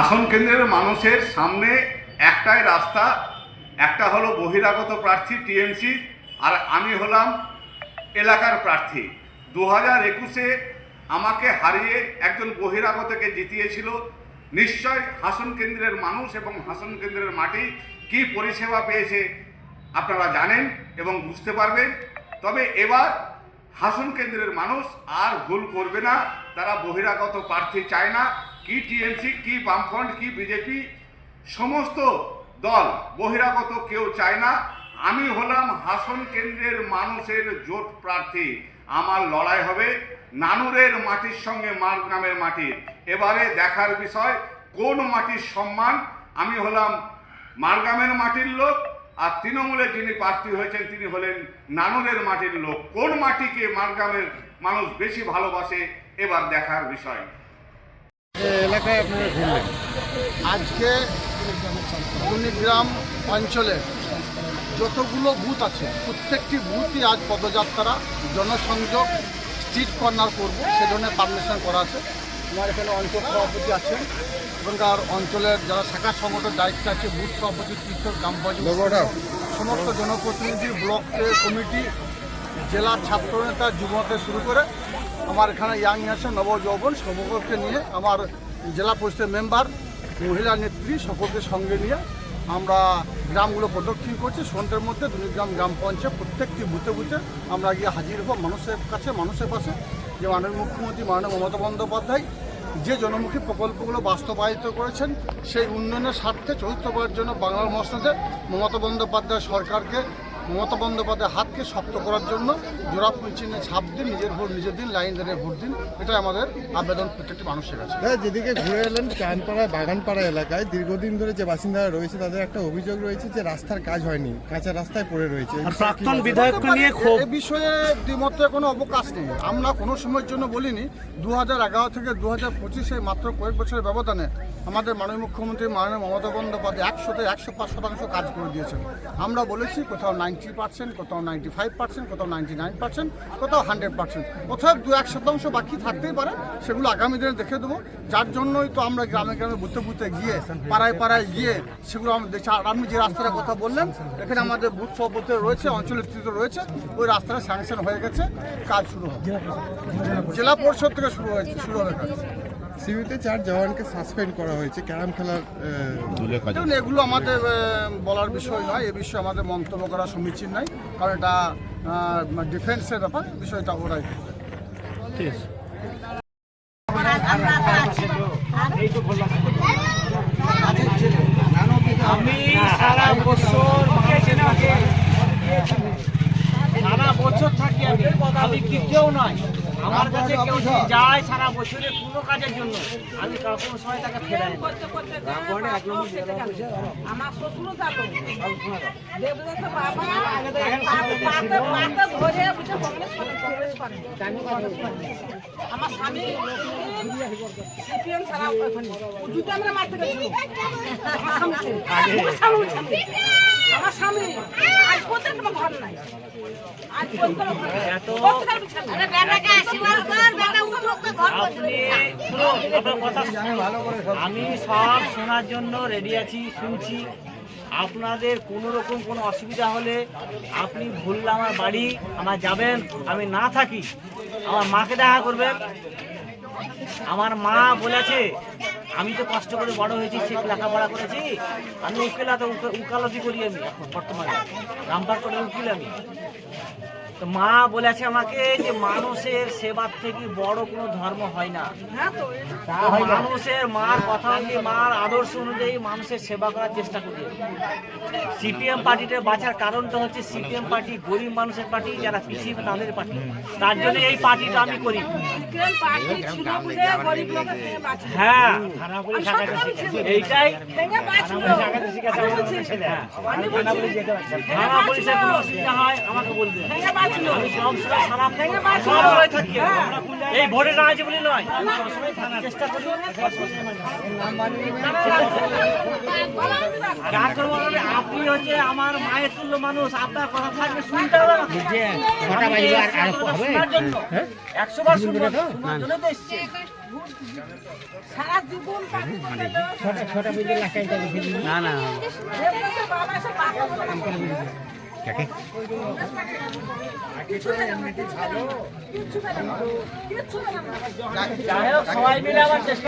আসন কেন্দ্রের মানুষের সামনে একটাই রাস্তা, একটা হলো বহিরাগত প্রার্থী টিএমসি, আর আমি হলাম এলাকার প্রার্থী। 2021-এ আমাকে হারিয়ে একজন বহিরাগতকে জিতিয়েছিল। নিশ্চয় হাসন কেন্দ্রের মানুষ এবং হাসন কেন্দ্রের মাটি কি পরিষেবা পেয়েছে আপনারা জানেন এবং বুঝতে পারবেন। তবে এবার হাসন কেন্দ্রের মানুষ আর ভুল করবে না, তারা বহিরাগত প্রার্থী চায় না। কি টিএমসি, কি বামফ্রন্ট, কি বিজেপি, সমস্ত দল বহিরাগত কেউ চায় না। আমি হলাম হাসন কেন্দ্রের মানুষের জোট প্রার্থী। আমার লড়াই হবে নানুরের মাটির সঙ্গে মারগ্রামের মাটির। এবারে দেখার বিষয় কোন মাটির সম্মান। আমি হলাম মারগ্রামের মাটির লোক, আর তৃণমূলে যিনি প্রার্থী হয়েছেন তিনি হলেন নানুরের মাটির লোক। কোন মাটিকে মারগ্রামের মানুষ বেশি ভালোবাসে এবার দেখার বিষয়। এলাকায় আপনারা ঘুরলেন, আজকে কুনিগ্রাম অঞ্চলে যতগুলো বুথ আছে প্রত্যেকটি বুথই আজ পদযাত্রা, জনসংযোগ, স্ট্রিট কর্নার করব সে ধরনের পারমিশন করা আছে। আমার এখানে অঞ্চল সভাপতি আছেন, এখানকার অঞ্চলের যারা শাখা সংগঠনের দায়িত্ব আছে, বুথ সভাপতি, কীর্তন, গ্রাম পঞ্চায়েত, সমস্ত জনপ্রতিনিধি, ব্লক কমিটি, জেলার ছাত্রনেতা, যুবনেতা শুরু করে আমার এখানে ইয়াং নেশন, নবযৌবন সকলকে নিয়ে, আমার জেলা পরিষদের মেম্বার, মহিলা নেত্রী সকলকে সঙ্গে নিয়ে আমরা গ্রামগুলো প্রদক্ষিণ করছি। সন্ধ্যের মধ্যে দুনিগ্রাম গ্রাম পঞ্চায়েত প্রত্যেকটি বুথে বুথে আমরা গিয়ে হাজির হব মানুষের কাছে, মানুষের পাশে। যে মাননীয় মুখ্যমন্ত্রী মাননীয় মমতা বন্দ্যোপাধ্যায় যে জনমুখী প্রকল্পগুলো বাস্তবায়িত করেছেন, সেই উন্নয়নের স্বার্থে চতুর্থবারের জন্য বাংলার মসনদে মমতা বন্দ্যোপাধ্যায় সরকারকে, মমতা বন্দ্যোপাধ্যায় হাতকে শক্ত করার জন্য জোড়া ফুল চিহ্নে ছাপ দিন, নিজের ভোট নিজের দিন, লাইন ধরে ভোট দিন। এটাই আমাদের আবেদন প্রত্যেকটি মানুষের কাছে। যেদিকে ঘুরে এলেন চানপাড়া বাগানপাড়া এলাকায় দীর্ঘদিন ধরে যে বাসিন্দারা রয়েছে তাদের একটা অভিযোগ রয়েছে যে রাস্তার কাজ হয়নি, কাঁচা রাস্তায় পড়ে রয়েছে। প্রাক্তন বিধায়ককে নিয়ে ক্ষোভ। এ বিষয়ে দ্বিমতের কোনো অবকাশ নেই। আমরা কোনো সময়ের জন্য বলিনি। 2011 থেকে 2025 মাত্র কয়েক বছরের ব্যবধানে আমাদের মাননীয় মুখ্যমন্ত্রী মাননীয় মমতা বন্দ্যোপাধ্যায় 100-তে 105% কাজ করে দিয়েছেন। আমরা বলেছি কোথাও 90%, কোথাও 95%, কোথাও 99%, কোথাও 100%, কোথাও 2-1% বাকি থাকতেই পারে। সেগুলো আগামী দিনে দেখে দেবো। যার জন্যই তো আমরা গ্রামে গ্রামে বুথে বুথে গিয়ে, পাড়ায় পাড়ায় গিয়ে সেগুলো আমরা দেখছি। আর আপনি যে রাস্তাটার কথা বললেন, এখানে আমাদের বুথ সভাপতি রয়েছে, অঞ্চল নেতৃত্ব রয়েছে, ওই রাস্তাটা স্যাংশন হয়ে গেছে, কাজ শুরু হবে। জেলা পরিষদ থেকে শুরু হবে কাজ। সিউড়িতে 4 জওয়ানকে সাসপেন্ড করা হয়েছে ক্যারাম খেলার দেখুন, এগুলো আমাদের বলার বিষয় নয়, এ বিষয়ে আমাদের মন্তব্য করা সমীচীন নয়, কারণ এটা ডিফেন্সের ব্যাপার, বিষয়টা ওরাই। ঠিক আছে। আমি সারা বছর থাকি, আমি কি কেউ নয়, আমার কাছে কেউ যায় সারা বছরের কোনো কাজের জন্য, আমি কোনো সময় তাকে ফেরাই না। আমার শ্বশুর আমার স্বামী সিপিএম ছাড়া দুটো আমরা মারতে গেছিল। আমার স্বামী আজ পর্যন্ত আমার ঘর নাই, আজ পর্যন্ত আমি সব শোনার জন্য রেডি আছি, শুনছি। আপনাদের কোনো রকম কোনো অসুবিধা হলে আপনি ভুললে আমার বাড়ি, আমার যাবেন, আমি না থাকি আমার মাকে দেখা করবেন। আমার মা বলেছে, আমি তো কষ্ট করে বড় হয়েছি, সে লেখাপড়া করেছি, আমি উকালতি করি। আমি এখন বর্তমানে রামপার করে উকিল আমি। তো মা বলেছে আমাকে যে মানুষের সেবার থেকে বড় কোনো ধর্ম হয় না। মানুষের মার কথা অনুযায়ী, মার আদর্শ অনুযায়ী মানুষের সেবা করার চেষ্টা করি। সিপিএম পার্টিতে বাঁচার কারণটা হচ্ছে সিপিএম পার্টি গরিব মানুষের পার্টি, যারা পিছিয়ে তাদের পার্টি, তার জন্য এই পার্টিটা আমি করি। হ্যাঁ, এইটাই থানা পুলিশের কোনো অসুবিধা হয় আমাকে বলবে, আমি সব সময় থাকি। এই ভোটে না আছে বলে নয়, চেষ্টা করি। আপনি হচ্ছে আমার মায়ের তুল্য মানুষ, আপনার কথা থাকবে শুনতে হবে। 100 বার শুনবো, শোনার জন্য তো এসছে। ভোট সারা জীবন পার্টি করতে না না বাবা এসে পাকা বলে কিছু পেলাম না, কিছু পেলাম না। যাই হোক সবাই মিলে আবার চেষ্টা